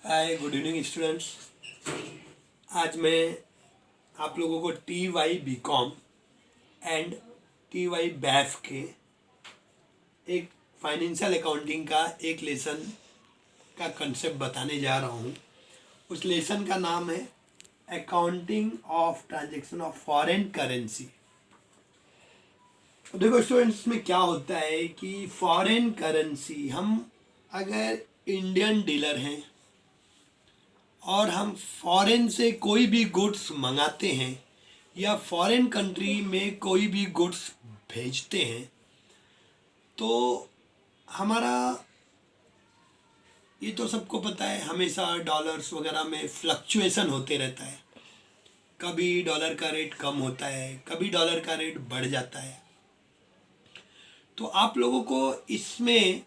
हाय, good evening students. आज मैं आप लोगों को T Y B com and T Y BAF के एक फाइनेंशियल अकाउंटिंग का एक लेसन का कंसेप्ट बताने जा रहा हूँ। उस लेसन का नाम है accounting of transaction of foreign currency. देखो स्टूडेंट्स, में क्या होता है कि फॉरेन करेंसी, हम अगर इंडियन डीलर हैं और हम फॉरेन से कोई भी गुड्स मंगाते हैं या फॉरेन कंट्री में कोई भी गुड्स भेजते हैं तो हमारा, ये तो सबको पता है, हमेशा डॉलर्स वगैरह में फ्लक्चुएशन होते रहता है। कभी डॉलर का रेट कम होता है, कभी डॉलर का रेट बढ़ जाता है। तो आप लोगों को इसमें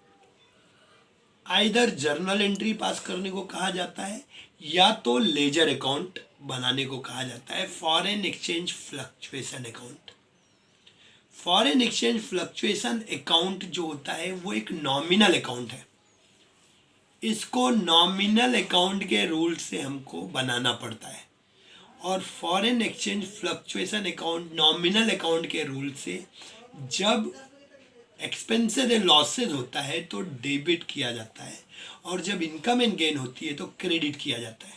आइदर जर्नल एंट्री पास करने को कहा जाता है या तो लेजर अकाउंट बनाने को कहा जाता है, foreign exchange fluctuation account. Foreign exchange fluctuation account जो होता है वो एक नॉमिनल अकाउंट है। इसको नॉमिनल अकाउंट के रूल से हमको बनाना पड़ता है और foreign exchange fluctuation account nominal account के रूल से जब एक्सपेंसेस एंड लॉसेज होता है तो डेबिट किया जाता है और जब इनकम एंड गेन होती है तो क्रेडिट किया जाता है।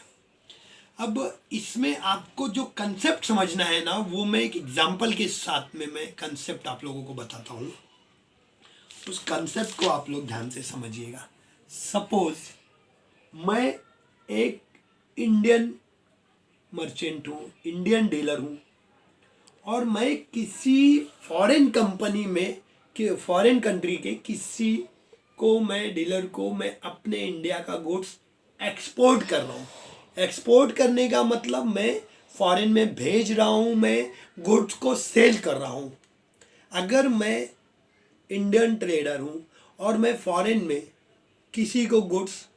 अब इसमें आपको जो कंसेप्ट समझना है ना, वो मैं एक एग्जांपल के साथ में मैं कंसेप्ट आप लोगों को बताता हूँ। उस कंसेप्ट को आप लोग ध्यान से समझिएगा। सपोज मैं एक इंडियन मर्चेंट हूँ, इंडियन डीलर हूँ, और मैं किसी फॉरेन कंपनी में कि फॉरेन कंट्री के किसी को, मैं डीलर को, मैं अपने इंडिया का गुड्स एक्सपोर्ट कर रहा हूँ। एक्सपोर्ट करने का मतलब मैं फॉरेन में भेज रहा हूँ, मैं गुड्स को सेल कर रहा हूँ। अगर मैं इंडियन ट्रेडर हूँ और मैं फॉरेन में किसी को गुड्स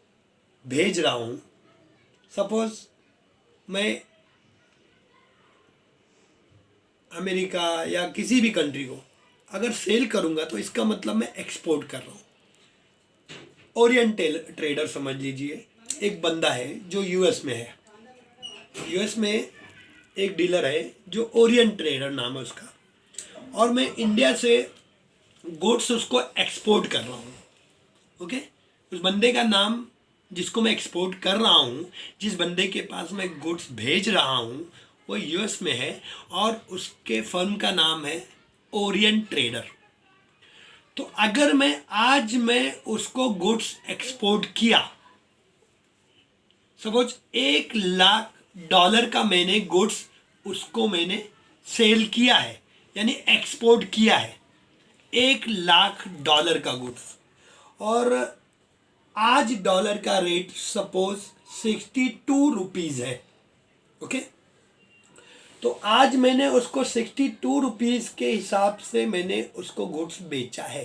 भेज रहा हूँ, सपोज मैं अमेरिका या किसी भी कंट्री को अगर सेल करूँगा तो इसका मतलब मैं एक्सपोर्ट कर रहा हूँ। ओरिएंट ट्रेडर समझ लीजिए, एक बंदा है जो यूएस में है। यूएस में एक डीलर है जो ओरिएंट ट्रेडर नाम है उसका, और मैं इंडिया से गुड्स उसको एक्सपोर्ट कर रहा हूँ। ओके, उस बंदे का नाम, जिसको मैं एक्सपोर्ट कर रहा हूँ, जिस बंदे के पास मैं गुड्स भेज रहा हूँ, वो यूएस में है और उसके फर्म का नाम है ओरिएंट ट्रेडर। तो अगर मैं उसको गुड्स एक्सपोर्ट किया, सपोज $1,00,000 का मैंने गुड्स उसको मैंने सेल किया है, यानी एक्सपोर्ट किया है $1,00,000 का गुड्स, और आज डॉलर का रेट सपोज 62 रुपीज़ है। ओके, तो आज मैंने उसको 62 रुपीज़ के हिसाब से मैंने उसको गुड्स बेचा है।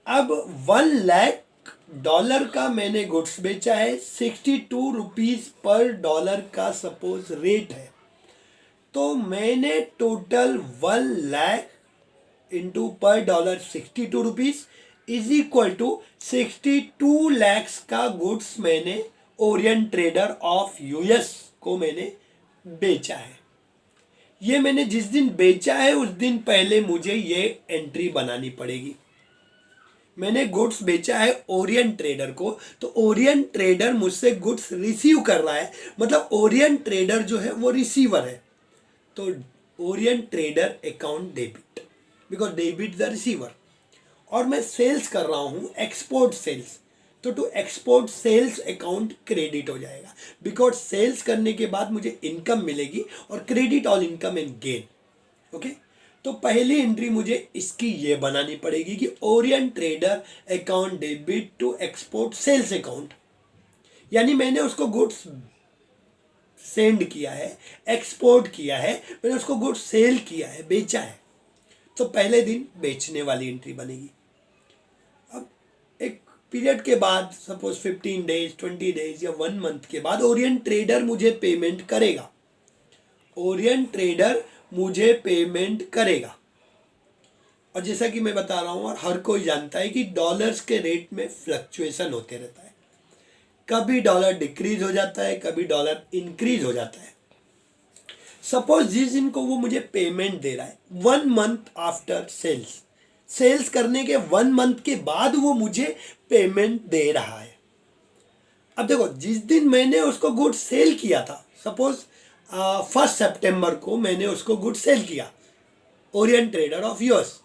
अब $1,00,000 का मैंने गुड्स बेचा है, 62 रुपीज़ पर डॉलर का सपोज रेट है, तो मैंने टोटल 1,00,000 इंटू पर dollar 62 rupees is equal to 62 lakhs का गुड्स मैंने ओरिएंट ट्रेडर ऑफ यूएस को मैंने बेचा है। ये मैंने जिस दिन बेचा है उस दिन पहले मुझे ये एंट्री बनानी पड़ेगी। मैंने गुड्स बेचा है ओरिएंट ट्रेडर को, तो ओरिएंट ट्रेडर मुझसे गुड्स रिसीव कर रहा है, मतलब ओरिएंट ट्रेडर जो है वो रिसीवर है। तो Orient Trader account debit, because debit the receiver, और मैं सेल्स कर रहा हूँ एक्सपोर्ट सेल्स, तो to export sales account credit हो जाएगा, बिकॉज सेल्स करने के बाद मुझे इनकम मिलेगी और credit all income and gain. Okay, तो पहली एंट्री मुझे इसकी ये बनानी पड़ेगी कि Orient Trader account debit to export sales account, यानी मैंने उसको गुड्स सेंड किया है, एक्सपोर्ट किया है, मैंने उसको गुड्स सेल किया है, बेचा है, तो पहले दिन बेचने वाली एंट्री बनेगी। अब एक पीरियड के बाद, सपोज 15 डेज, 20 डेज या 1 मंथ के बाद ओरिएंट ट्रेडर मुझे पेमेंट करेगा। ओरिएंट ट्रेडर मुझे पेमेंट करेगा, और जैसा कि मैं बता रहा हूँ और हर कोई जानता है कि डॉलर्स के रेट में फ्लक्चुएशन होते रहता है। कभी डॉलर डिक्रीज हो जाता है, कभी डॉलर इंक्रीज हो जाता है। सपोज जिस दिन को वो मुझे पेमेंट दे रहा है 1 मंथ आफ्टर सेल्स, सेल्स करने के 1 मंथ के बाद वो मुझे पेमेंट दे रहा है। अब देखो जिस दिन मैंने उसको गुड सेल किया था, सपोज 1 सितंबर को मैंने उसको गुड सेल किया, ओरिएंट ट्रेडर ऑफ यूएस,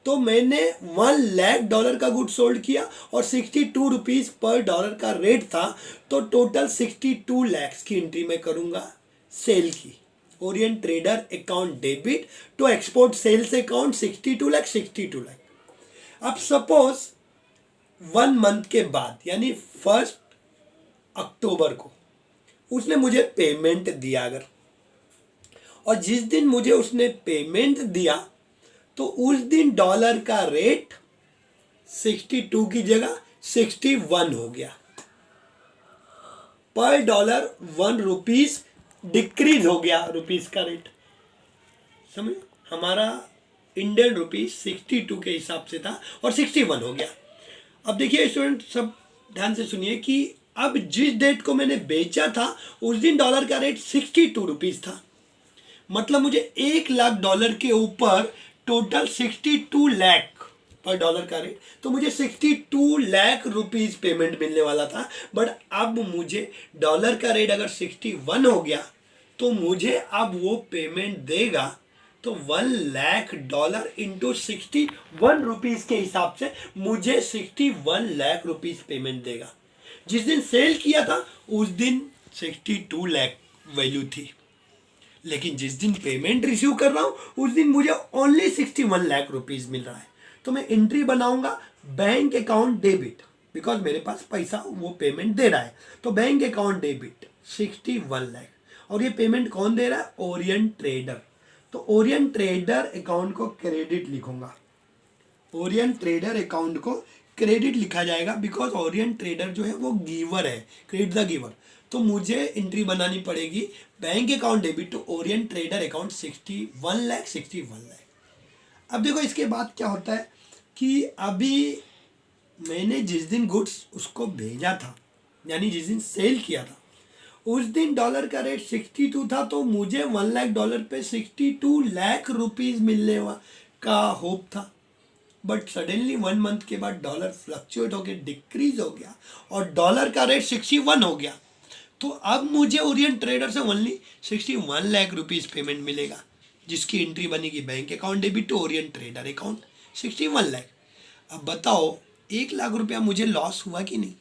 तो मैंने $1,00,000 का गुड सोल्ड किया और 62 रुपीज़ पर डॉलर का रेट था, तो टोटल 62 लैक्स की एंट्री मैं करूंगा सेल की। Orient Trader account debit to export sales account 62 lakh 62 lakh. अब सपोज 1 मंथ के बाद यानी 1 अक्टूबर को उसने मुझे पेमेंट दिया अगर, और जिस दिन मुझे उसने पेमेंट दिया तो उस दिन डॉलर का रेट 62 की जगह 61 हो गया, पर डॉलर 1 रुपीज डिक्रीज हो गया रुपीज का रेट। समझ, हमारा इंडियन रुपीज 62 के हिसाब से था और 61 हो गया। अब देखिए स्टूडेंट सब ध्यान से सुनिए कि अब जिस डेट को मैंने बेचा था उस दिन डॉलर का रेट 62 रुपीज था, मतलब मुझे $1,00,000 के ऊपर टोटल 62 लाख पर डॉलर का रेट, तो मुझे 62 लाख रुपीज पेमेंट मिलने वाला था। बट अब मुझे डॉलर का रेट अगर 61 हो गया तो मुझे अब वो पेमेंट देगा तो $1,00,000 इंटू 61 रुपीज के हिसाब से मुझे 61 लाख रुपीज पेमेंट देगा। जिस दिन सेल किया था उस दिन 62 लाख वैल्यू थी, लेकिन जिस दिन पेमेंट रिसीव कर रहा हूं उस दिन मुझे ओनली 61 लाख रुपीज मिल रहा है। तो मैं एंट्री बनाऊंगा बैंक अकाउंट डेबिट, बिकॉज मेरे पास पैसा वो पेमेंट दे रहा है, तो बैंक अकाउंट डेबिट 61 लाख। और ये पेमेंट कौन दे रहा है? Orient trader. तो ओरिएंट ट्रेडर अकाउंट को क्रेडिट लिखूंगा, ओरिएंट ट्रेडर अकाउंट को क्रेडिट लिखा जाएगा, बिकॉज ओरिएंट ट्रेडर जो है वो गिवर है, क्रेडिट द गिवर। तो मुझे एंट्री बनानी पड़ेगी bank account debit to Orient Trader account 61 lakh 61 lakh. अब देखो इसके बाद क्या होता है कि अभी मैंने जिस दिन गुड्स उसको भेजा था यानी जिस दिन सेल किया था उस दिन डॉलर का रेट 62 था, तो मुझे $1,00,000 पे 62 लाख रुपीज मिलने का होप था। बट सडनली 1 मंथ के बाद डॉलर फ्लक्चुएट होकर डिक्रीज हो गया और डॉलर का रेट 61 हो गया, तो अब मुझे ओरिएंट ट्रेडर से ओनली 61 लाख रुपीज पेमेंट मिलेगा, जिसकी एंट्री बनेगी bank account debit to Orient Trader account 61 lakh. अब बताओ 1,00,000 रुपया मुझे लॉस हुआ कि नहीं?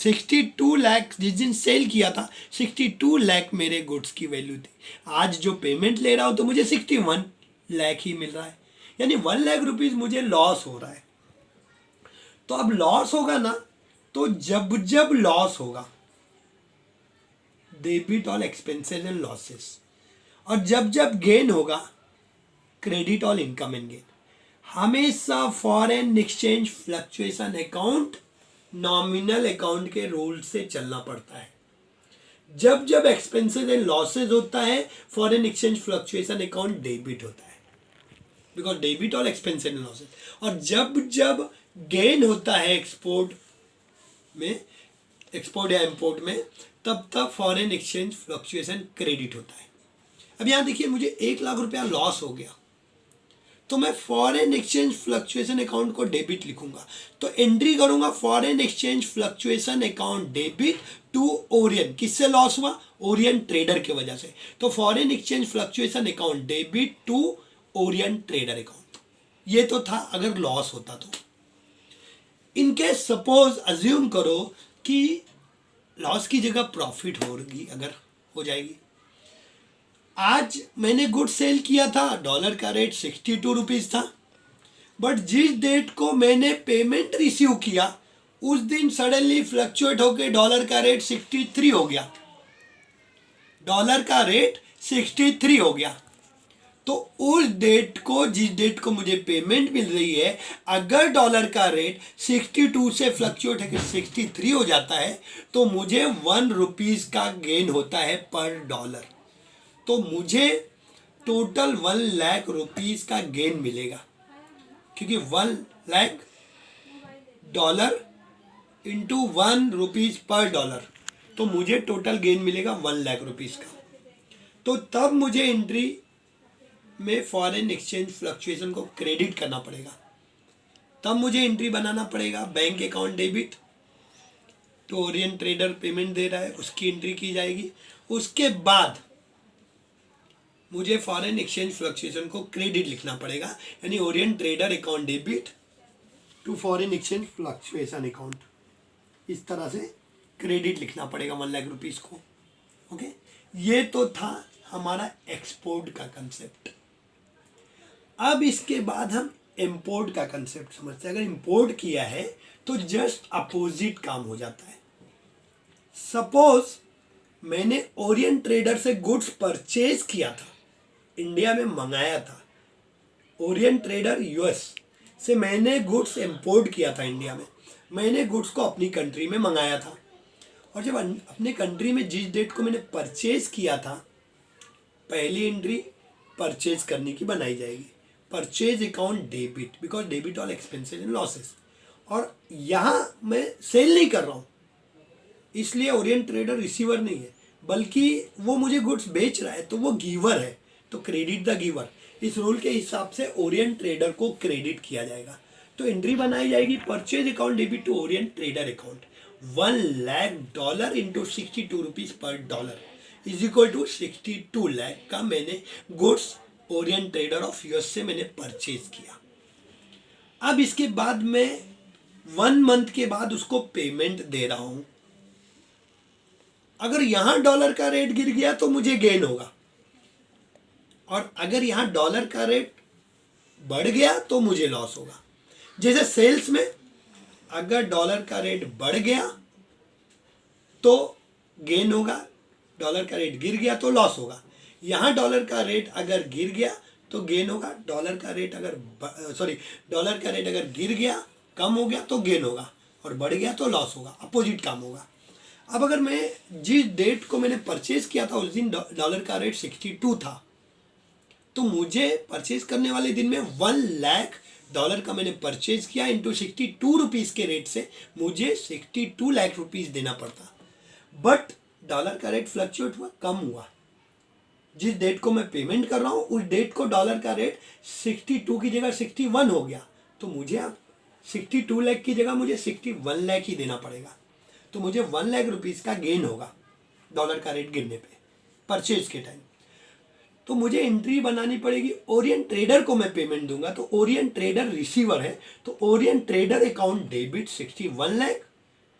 62 लाख जिस दिन सेल किया था 62 लाख मेरे गुड्स की वैल्यू थी, आज जो पेमेंट ले रहा हूं तो मुझे 61 लाख ही मिल रहा है, यानी 1,00,000 रुपीज मुझे लॉस हो रहा है। तो अब लॉस होगा ना, तो जब जब लॉस होगा debit all expenses and losses, और जब जब गेन होगा credit all income and gain. हमेशा foreign exchange fluctuation account nominal account के रूल से चलना पड़ता है। जब जब एक्सपेंसेस एंड लॉसेस होता है foreign exchange fluctuation account debit होता है, because debit all expenses and losses. और जब जब गेन होता है एक्सपोर्ट में, एक्सपोर्ट या इंपोर्ट में, तब तब फॉरेन एक्सचेंज फ्लक्चुएशन क्रेडिट होता है। अब यहाँ देखिए मुझे 1,00,000 रुपया लॉस हो गया, तो मैं फॉरेन एक्सचेंज फ्लक्चुएशन अकाउंट को डेबिट लिखूंगा, तो एंट्री करूंगा foreign exchange fluctuation account debit to Orient. किससे लॉस हुआ? ओरिएंट ट्रेडर की वजह से, तो foreign exchange fluctuation account debit to Orient Trader account. ये तो था अगर लॉस होता तो। इनके सपोज अज्यूम करो कि लॉस की जगह प्रॉफिट होगी, अगर हो जाएगी। आज मैंने गुड सेल किया था, डॉलर का रेट 62 रुपीज था, बट जिस डेट को मैंने पेमेंट रिसीव किया उस दिन सडनली फ्लक्चुएट होकर डॉलर का रेट 63 हो गया, डॉलर का रेट 63 हो गया। तो उस डेट को, जिस डेट को मुझे पेमेंट मिल रही है, अगर डॉलर का रेट 62 से फ्लक्चुएट होकर 63 हो जाता है तो मुझे 1 रुपीज का गेन होता है पर डॉलर, तो मुझे टोटल 1,00,000 रुपीज का गेन मिलेगा, क्योंकि $1,00,000 इंटू 1 रुपीज़ पर डॉलर, तो मुझे टोटल गेन मिलेगा 1 लाख रुपीज़ का। तो तब मुझे एंट्री में फॉरेन एक्सचेंज फ्लक्चुएशन को क्रेडिट करना पड़ेगा, तब मुझे एंट्री बनाना पड़ेगा। बैंक अकाउंट डेबिट, तो ओरिएंट ट्रेडर पेमेंट दे रहा है, उसकी एंट्री की जाएगी। उसके बाद मुझे फॉरेन एक्सचेंज फ्लक्चुएशन को क्रेडिट लिखना पड़ेगा, यानी Orient Trader account debit to foreign exchange fluctuation account, इस तरह से क्रेडिट लिखना पड़ेगा 1 लाख रुपीज़ को। ओके, ये तो था हमारा एक्सपोर्ट का कंसेप्ट। अब इसके बाद हम इंपोर्ट का कंसेप्ट समझते हैं। अगर इंपोर्ट किया है तो जस्ट अपोजिट काम हो जाता है। सपोज मैंने ओरिएंट ट्रेडर से गुड्स परचेज किया था, इंडिया में मंगाया था। ओरिएंट ट्रेडर यूएस से मैंने गुड्स इंपोर्ट किया था इंडिया में, मैंने गुड्स को अपनी कंट्री में मंगाया था, और जब अपने कंट्री में जिस डेट को मैंने परचेज किया था, पहली एंट्री परचेज करने की बनाई जाएगी, purchase account debit, because debit all expenses and losses. और यहाँ मैं सेल नहीं कर रहा हूँ, इसलिए ओरिएंट ट्रेडर रिसीवर नहीं है, बल्कि वो मुझे गुड्स बेच रहा है, तो वो गिवर है, तो क्रेडिट द गिवर। इस रूल के हिसाब से ओरिएंट ट्रेडर को क्रेडिट किया जाएगा। तो एंट्री बनाई जाएगी purchase account debit to Orient Trader account, $1 lakh into 62 rupees per dollar is equal to 62 lakh का मैंने goods Orient Trader of US से मैंने परचेज किया। अब इसके बाद मैं 1 मंथ के बाद उसको पेमेंट दे रहा हूं। अगर यहां डॉलर का रेट गिर गया तो मुझे गेन होगा, और अगर यहां डॉलर का रेट बढ़ गया तो मुझे लॉस होगा। जैसे सेल्स में अगर डॉलर का रेट बढ़ गया तो गेन होगा, डॉलर का रेट गिर गया तो लॉस होगा। यहाँ डॉलर का रेट अगर गिर गया तो गेन होगा, डॉलर का रेट अगर गिर गया, कम हो गया तो गेन होगा, और बढ़ गया तो लॉस होगा, अपोजिट काम होगा। अब अगर मैं जिस डेट को मैंने परचेज किया था उस दिन डॉलर का रेट 62 था, तो मुझे परचेज करने वाले दिन में $1 लाख का मैंने परचेज किया, इंटू 62 रुपीज़ के रेट से मुझे 62 लाख रुपीज़ देना पड़ता। बट डॉलर का रेट फ्लक्चुएट हुआ, कम हुआ। जिस डेट को मैं पेमेंट कर रहा हूँ उस डेट को डॉलर का रेट 62 की जगह 61 हो गया, तो मुझे अब 62 लाख की जगह मुझे 61 लाख ही देना पड़ेगा। तो मुझे 1 लाख रुपीज़ का गेन होगा डॉलर का रेट गिरने पे परचेज के टाइम। तो मुझे एंट्री बनानी पड़ेगी, ओरिएंट ट्रेडर को मैं पेमेंट दूंगा, तो ओरिएंट ट्रेडर रिसीवर है, तो Orient Trader account debit 61 lakh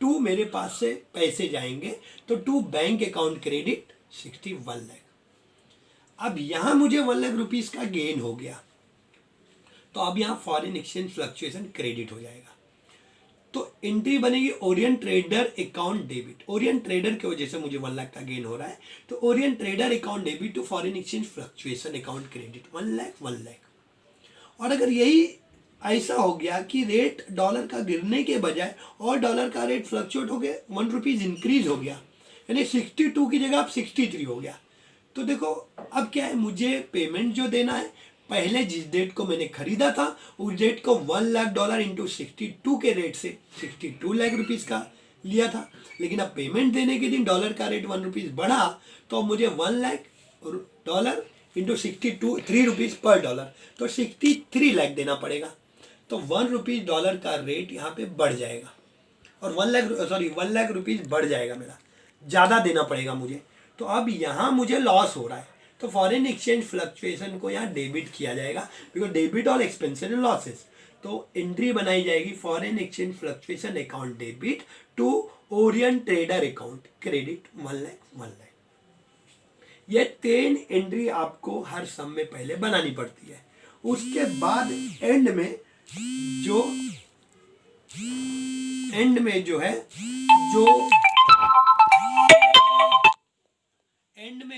to मेरे पास से पैसे जाएंगे, तो to bank account credit 61 lakh. अब यहाँ मुझे 1 लाख रुपीज़ का गेन हो गया, तो अब यहाँ फॉरेन एक्सचेंज फ्लक्चुएशन क्रेडिट हो जाएगा। तो एंट्री बनेगी Orient Trader account debit, Orient Trader की वजह से मुझे 1 लाख का गेन हो रहा है, तो Orient Trader account debit to foreign exchange fluctuation account credit 1 lakh. और अगर यही ऐसा हो गया कि रेट डॉलर का गिरने के बजाय और डॉलर का रेट फ्लक्चुएट हो गया, 1 रुपीज़ इंक्रीज हो गया, यानी 62 की जगह अब 63 हो गया, तो देखो अब क्या है, मुझे पेमेंट जो देना है, पहले जिस डेट को मैंने खरीदा था उस डेट को $1 लाख इंटू 62 के रेट से 62 लाख रुपीज़ का लिया था, लेकिन अब पेमेंट देने के दिन डॉलर का रेट 1 रुपीज़ बढ़ा, तो अब मुझे $1 lakh into 62 3 rupees per dollar, तो 63 लाख देना पड़ेगा। तो 1 रुपीज़ डॉलर का रेट यहाँ पे बढ़ जाएगा, और 1 लाख रुपीज़ बढ़ जाएगा, मेरा ज़्यादा देना पड़ेगा मुझे। तो अब यहाँ मुझे लॉस हो रहा है, तो फॉरेन एक्सचेंज फ्लक्चुएशन को यहाँ डेबिट किया जाएगा, because debit all expenses and losses. तो एंट्री बनाई जाएगी foreign exchange fluctuation account debit to Orient Trader account credit 1 lakh. ये 3 एंट्री आपको हर सम में पहले बनानी पड़ती है। उसके बाद एंड में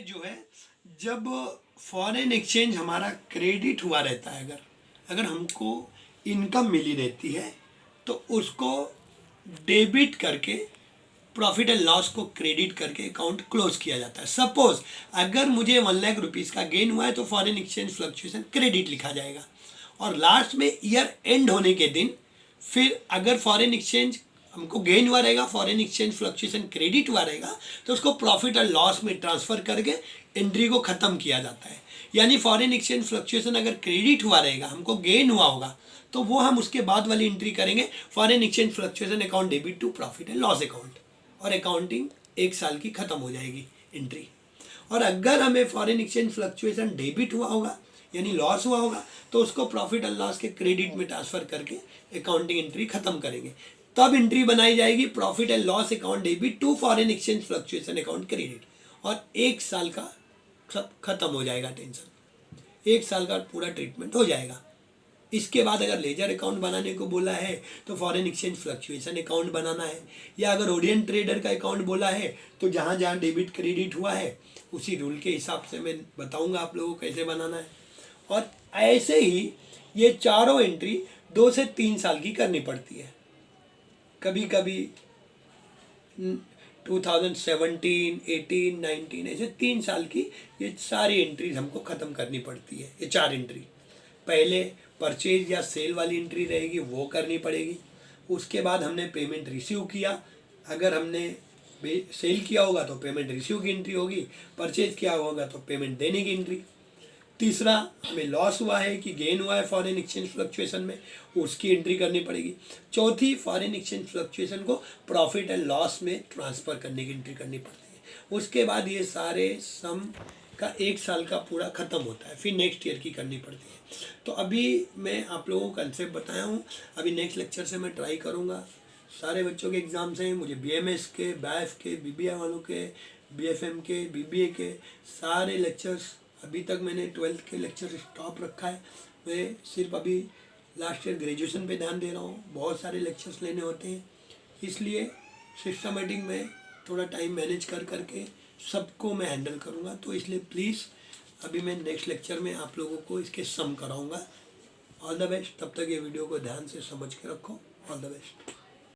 जो है जब फॉरेन एक्सचेंज हमारा क्रेडिट हुआ रहता है, अगर हमको इनकम मिली रहती है, तो उसको डेबिट करके प्रॉफिट एंड लॉस को क्रेडिट करके अकाउंट क्लोज किया जाता है। सपोज अगर मुझे 1 लाख रुपीज़ का गेन हुआ है तो फॉरेन एक्सचेंज फ्लक्चुएशन क्रेडिट लिखा जाएगा, और लास्ट में ईयर एंड होने के दिन फिर अगर फॉरेन एक्सचेंज हमको गेन हुआ रहेगा, फॉरेन एक्सचेंज फ्लक्चुएशन क्रेडिट हुआ रहेगा, तो उसको प्रॉफिट और लॉस में ट्रांसफर करके एंट्री को ख़त्म किया जाता है। यानी फॉरेन एक्सचेंज फ्लक्चुएशन अगर क्रेडिट हुआ रहेगा, हमको गेन हुआ होगा, तो वो हम उसके बाद वाली एंट्री करेंगे, foreign exchange fluctuation account debit to profit and loss account, और अकाउंटिंग 1 साल की ख़त्म हो जाएगी एंट्री। और अगर हमें फॉरेन एक्सचेंज फ्लक्चुएशन डेबिट हुआ होगा यानी लॉस हुआ होगा, तो उसको प्रॉफिट एंड लॉस के क्रेडिट में ट्रांसफर करके अकाउंटिंग एंट्री खत्म करेंगे। तब एंट्री बनाई जाएगी profit and loss account debit to foreign exchange fluctuation account credit, और 1 साल का सब खत्म हो जाएगा टेंशन, 1 साल का पूरा ट्रीटमेंट हो जाएगा। इसके बाद अगर लेजर अकाउंट बनाने को बोला है तो फॉरेन एक्सचेंज फ्लक्चुएशन अकाउंट बनाना है, या अगर ओरिएंट ट्रेडर का अकाउंट बोला है तो जहाँ जहाँ डेबिट क्रेडिट हुआ है उसी रूल के हिसाब से मैं बताऊंगा आप लोगों को कैसे बनाना है। और ऐसे ही ये चारों एंट्री 2 से 3 साल की करनी पड़ती है। कभी कभी 2017, 18, 19 ऐसे 3 साल की ये सारी एंट्रीज हमको ख़त्म करनी पड़ती है। ये 4 एंट्री पहले परचेज या सेल वाली एंट्री रहेगी, वो करनी पड़ेगी। उसके बाद हमने पेमेंट रिसीव किया, अगर हमने सेल किया होगा तो पेमेंट रिसीव की एंट्री होगी, परचेज किया होगा तो पेमेंट देने की एंट्री। तीसरा, हमें लॉस हुआ है कि गेन हुआ है फॉरेन एक्सचेंज फ्लक्चुएशन में, उसकी एंट्री करनी पड़ेगी। चौथी, फॉरेन एक्सचेंज फ्लक्चुएशन को प्रॉफिट एंड लॉस में ट्रांसफ़र करने की एंट्री करनी पड़ती है। उसके बाद ये सारे सम का 1 साल का पूरा ख़त्म होता है, फिर नेक्स्ट ईयर की करनी पड़ती है। तो अभी मैं आप लोगों को कंसेप्ट बताया हूँ, अभी नेक्स्ट लेक्चर से मैं ट्राई करूँगा। सारे बच्चों के एग्ज़ाम्स हैं, मुझे BMS के, BAF के, BBA वालों के, BFM के, BBA के सारे लेक्चर्स, अभी तक मैंने 12th के लेक्चर स्टॉप रखा है। मैं सिर्फ अभी लास्ट ईयर ग्रेजुएशन पे ध्यान दे रहा हूँ, बहुत सारे लेक्चर्स लेने होते हैं, इसलिए सिस्टमेटिक में थोड़ा टाइम मैनेज कर करके सबको मैं हैंडल करूँगा। तो इसलिए प्लीज़ अभी मैं नेक्स्ट लेक्चर में आप लोगों को इसके सम कराऊँगा। ऑल द बेस्ट, तब तक ये वीडियो को ध्यान से समझ के रखो। All the best.